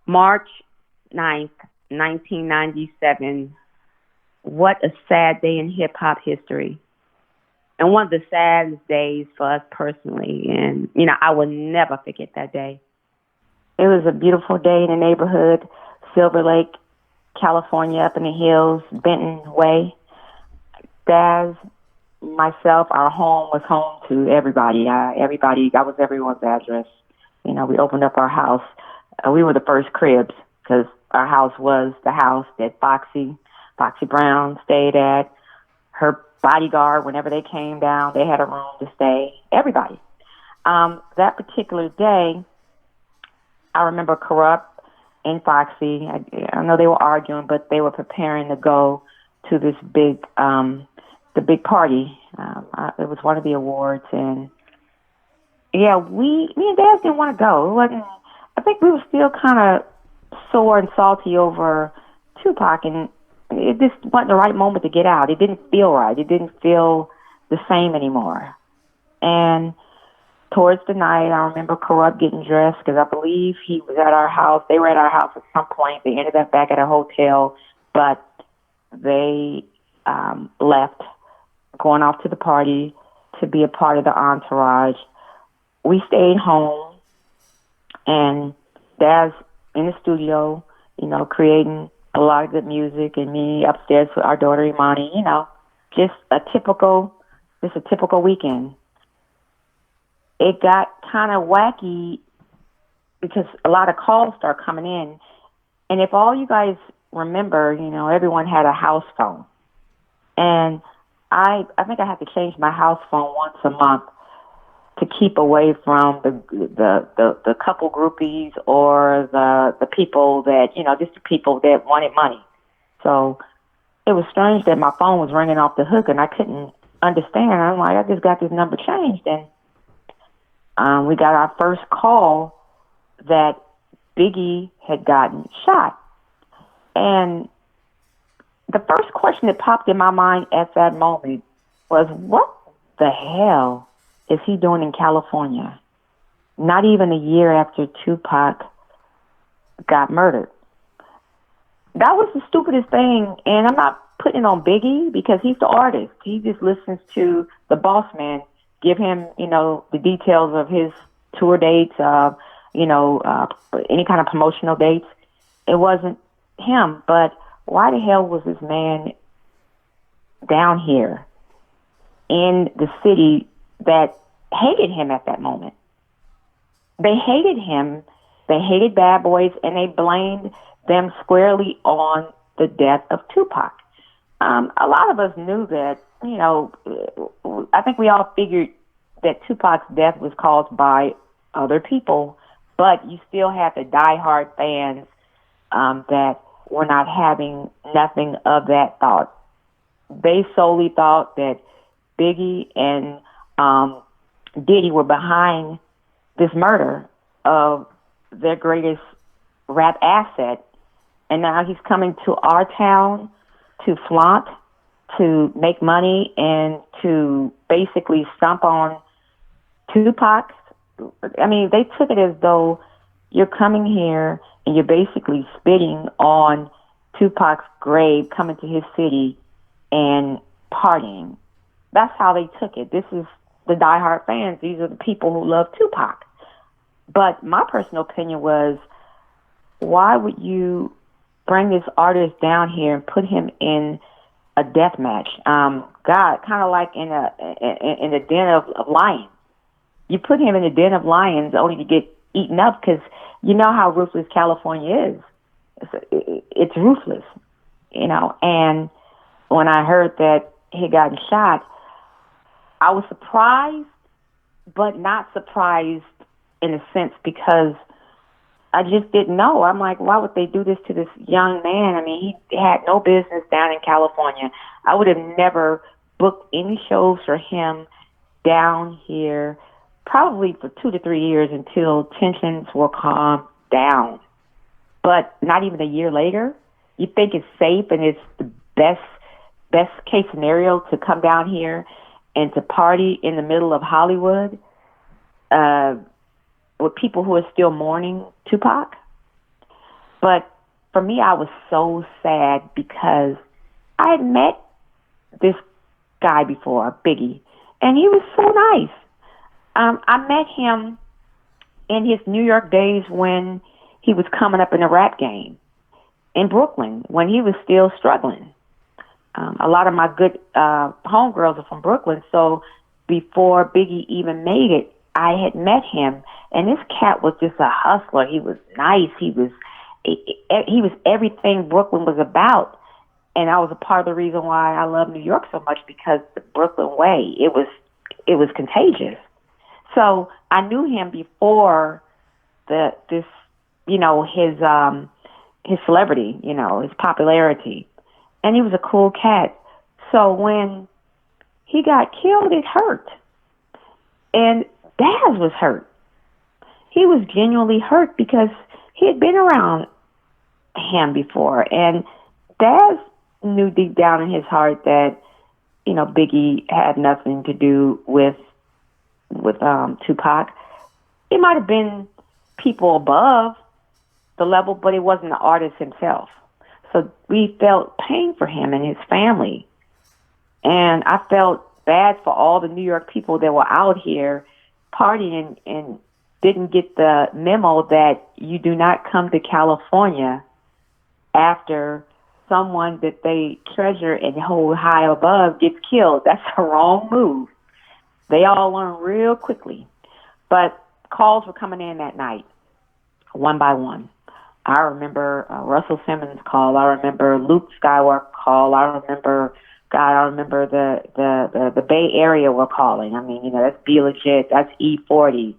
March 9th, 1997. What a sad day in hip hop history. And one of the saddest days for us personally. And, I will never forget that day. It was a beautiful day in the neighborhood, Silver Lake, California, up in the hills, Benton Way. Daz, myself, our home was home to everybody. That was everyone's address. We opened up our house. We were the first cribs because our house was the house that Foxy Brown stayed at. Her bodyguard, whenever they came down, they had a room to stay. Everybody. That particular day, I remember Corrupt and Foxy. I know they were arguing, but they were preparing to go to this the big party. It was one of the awards, and yeah, me and Daz didn't want to go. It wasn't. I think we were still kind of sore and salty over Tupac, and it just wasn't the right moment to get out. It didn't feel right. It didn't feel the same anymore. And towards the night, I remember Corrupt getting dressed because I believe he was at our house. They were at our house at some point. They ended up back at a hotel, but they left, going off to the party to be a part of the entourage. We stayed home, and Daz in the studio, creating a lot of good music, and me upstairs with our daughter Imani. Just a typical weekend. It got kind of wacky because a lot of calls start coming in, and if all you guys remember, everyone had a house phone, and I think I had to change my house phone once a month to keep away from the couple groupies or the people that, just the people that wanted money. So it was strange that my phone was ringing off the hook and I couldn't understand. I'm like, I just got this number changed. And we got our first call that Biggie had gotten shot. And the first question that popped in my mind at that moment was, what the hell is he doing in California? Not even a year after Tupac got murdered. That was the stupidest thing, and I'm not putting it on Biggie because he's the artist. He just listens to the boss man give him, the details of his tour dates, any kind of promotional dates. It wasn't him, but why the hell was this man down here in the city that hated him at that moment? They hated him. They hated Bad Boys, and they blamed them squarely on the death of Tupac. A lot of us knew that, I think we all figured that Tupac's death was caused by other people, but you still had the diehard fans that were not having nothing of that thought. They solely thought that Biggie and Diddy were behind this murder of their greatest rap asset, and now he's coming to our town to flaunt, to make money, and to basically stomp on Tupac. I mean, they took it as though you're coming here and you're basically spitting on Tupac's grave, coming to his city and partying. That's how they took it. This is the diehard fans. These are the people who love Tupac. But my personal opinion was, why would you bring this artist down here and put him in a death match? God, kind of like in a den of lions. You put him in a den of lions only to get eaten up, because you know how ruthless California is. It's ruthless, And when I heard that he had gotten shot, I was surprised, but not surprised in a sense, because I just didn't know. I'm like, why would they do this to this young man? I mean, he had no business down in California. I would have never booked any shows for him down here, probably for 2 to 3 years until tensions were calmed down. But not even a year later, you think it's safe and it's the best case scenario to come down here and to party in the middle of Hollywood with people who are still mourning Tupac? But for me, I was so sad because I had met this guy before, Biggie, and he was so nice. I met him in his New York days when he was coming up in the rap game in Brooklyn when he was still struggling. A lot of my good homegirls are from Brooklyn, so before Biggie even made it, I had met him, and this cat was just a hustler. He was nice. He was everything Brooklyn was about, and that was a part of the reason why I love New York so much because the Brooklyn way it was contagious. So I knew him before the this his celebrity, his popularity, and he was a cool cat. So when he got killed, it hurt, and Daz was hurt. He was genuinely hurt because he had been around him before, and Daz knew deep down in his heart that Biggie had nothing to do with Tupac. It might have been people above the level, but it wasn't the artist himself. So we felt pain for him and his family. And I felt bad for all the New York people that were out here partying and didn't get the memo that you do not come to California after someone that they treasure and hold high above gets killed. That's a wrong move. They all learned real quickly. But calls were coming in that night, one by one. I remember Russell Simmons' call. I remember Luke Skywalker call. I remember the Bay Area were calling. I mean, that's Be Legit. That's E40.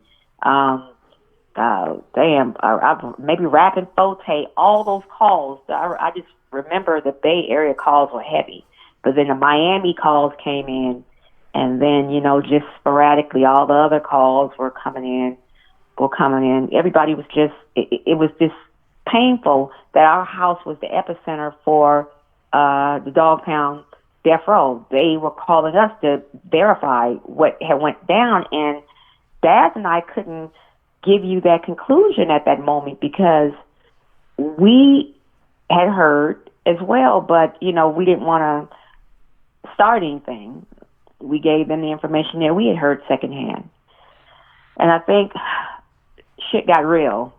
Maybe Rapping Forte. All those calls. I just remember the Bay Area calls were heavy. But then the Miami calls came in. And then, just sporadically, all the other calls were coming in. Everybody was it was just painful that our house was the epicenter for the Dog Pound Death Row. They were calling us to verify what had went down, and Dad and I couldn't give you that conclusion at that moment because we had heard as well, but, we didn't want to start anything. We gave them the information that we had heard secondhand. And I think shit got real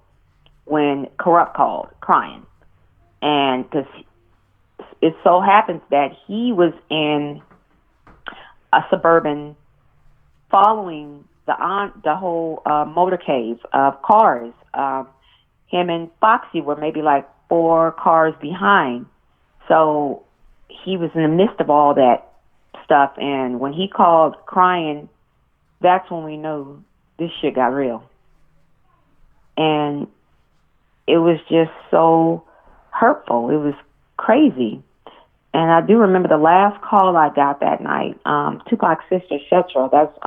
when Corrupt called crying. And because it so happens that he was in a suburban following the whole motorcade of cars. Him and Foxy were maybe like 4 cars behind. So he was in the midst of all that stuff, and when he called crying, that's when we knew this shit got real. And it was just so hurtful. It was crazy. And I do remember the last call I got that night. Tupac's sister, Shetra, that's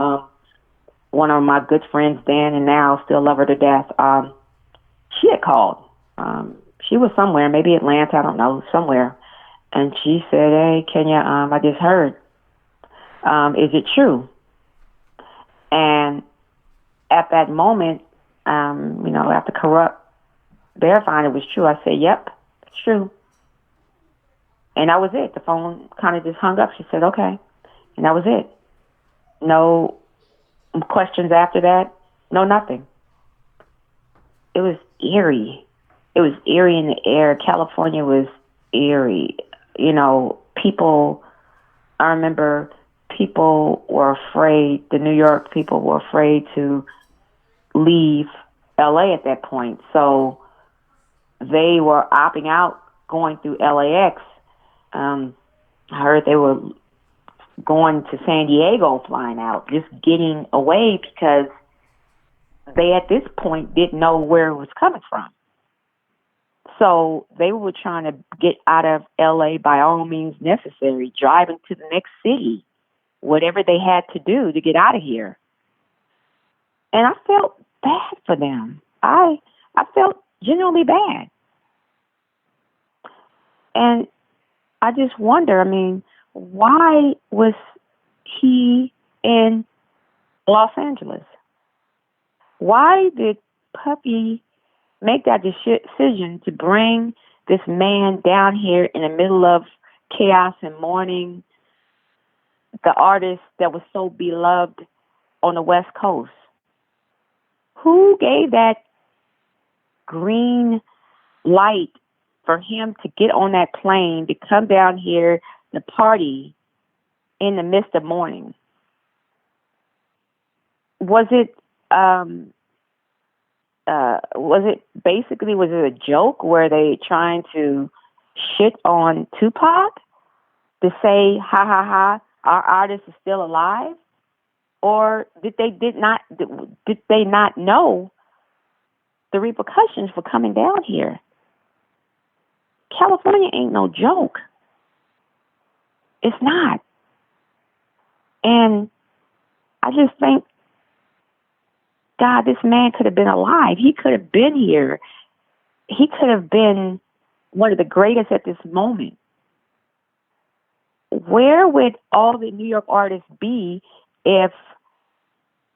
one of my good friends then and now, still love her to death. She had called. She was somewhere, maybe Atlanta, I don't know, somewhere. And she said, "Hey, Kenya, I just heard. Is it true?" And at that moment, after Corrupt verifying it was true, I said, "Yep, it's true." And that was it. The phone kind of just hung up. She said, "Okay." And that was it. No questions after that. No, nothing. It was eerie. It was eerie in the air. California was eerie. I remember people were afraid, the New York people were afraid to leave LA at that point. So they were opting out going through LAX. I heard they were going to San Diego, flying out, just getting away because they at this point didn't know where it was coming from. So they were trying to get out of LA by all means necessary, driving to the next city, whatever they had to do to get out of here. And I felt bad for them. I felt genuinely bad. And I just wonder, why was he in Los Angeles? Why did Puppy make that decision to bring this man down here in the middle of chaos and mourning, the artist that was so beloved on the West Coast? Who gave that green light for him to get on that plane, to come down here, to party in the midst of mourning? Was it was it a joke? Were they trying to shit on Tupac to say, ha ha ha, our artist is still alive? Or did they not know the repercussions for coming down here? California ain't no joke. It's not. And I just think, God, this man could have been alive. He could have been here. He could have been one of the greatest at this moment. Where would all the New York artists be if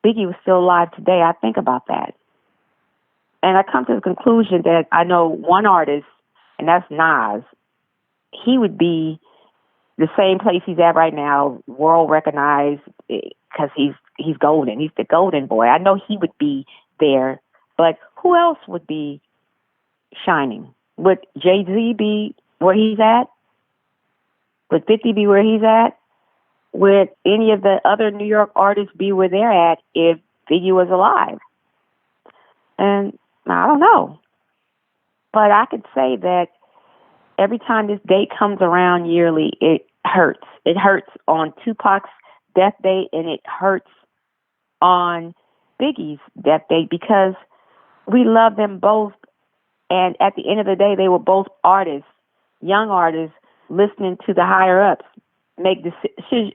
Biggie was still alive today? I think about that. And I come to the conclusion that I know one artist, and that's Nas. He would be the same place he's at right now, world recognized, because he's golden. He's the golden boy. I know he would be there, but who else would be shining? Would Jay-Z be where he's at? Would 50 be where he's at? Would any of the other New York artists be where they're at if Biggie was alive? And I don't know. But I could say that every time this date comes around yearly, it hurts. It hurts on Tupac's death date, and it hurts on Biggie's death date, because we love them both. And at the end of the day, they were both artists, young artists, listening to the higher ups make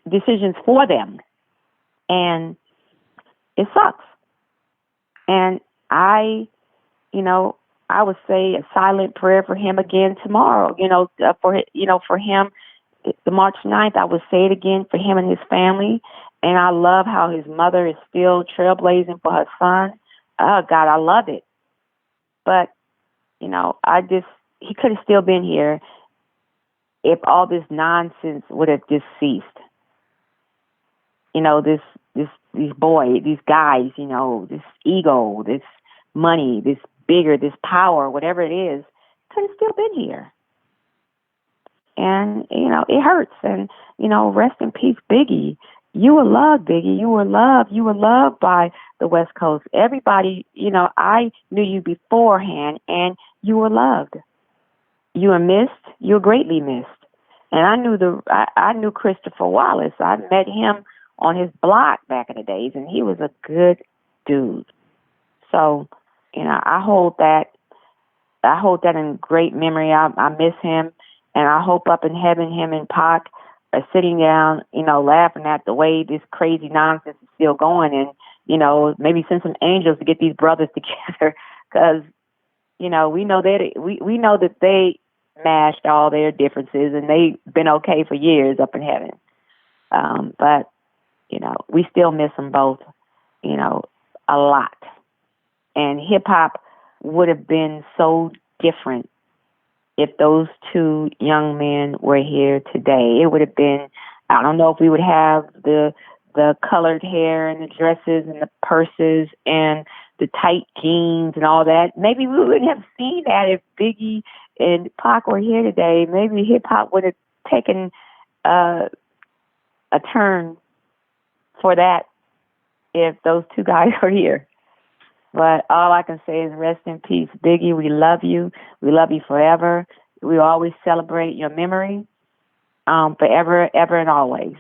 decisions for them. And it sucks. And I would say a silent prayer for him again tomorrow. For him, the March 9th, I would say it again for him and his family. And I love how his mother is still trailblazing for her son. Oh God, I love it. But he could have still been here if all this nonsense would have just ceased. These guys, this ego, this money, this bigger, this power, whatever it is, could have still been here. And, it hurts. And, rest in peace, Biggie. You were loved, Biggie. You were loved by the West Coast. Everybody, I knew you beforehand, and you were loved. You were missed. You were greatly missed. And I knew Christopher Wallace. I met him on his block back in the days, and he was a good dude. So, I hold that in great memory. I miss him, and I hope up in heaven, him and Pac are sitting down, laughing at the way this crazy nonsense is still going, and maybe send some angels to get these brothers together, because we know that they mashed all their differences, and they've been okay for years up in heaven. But we still miss them both, a lot. And hip hop would have been so different if those two young men were here today. It would have been, I don't know if we would have the colored hair and the dresses and the purses and the tight jeans and all that. Maybe we wouldn't have seen that if Biggie and Pac were here today. Maybe hip hop would have taken a turn for that if those two guys were here. But all I can say is rest in peace, Biggie. We love you. We love you forever. We always celebrate your memory, forever, ever, and always.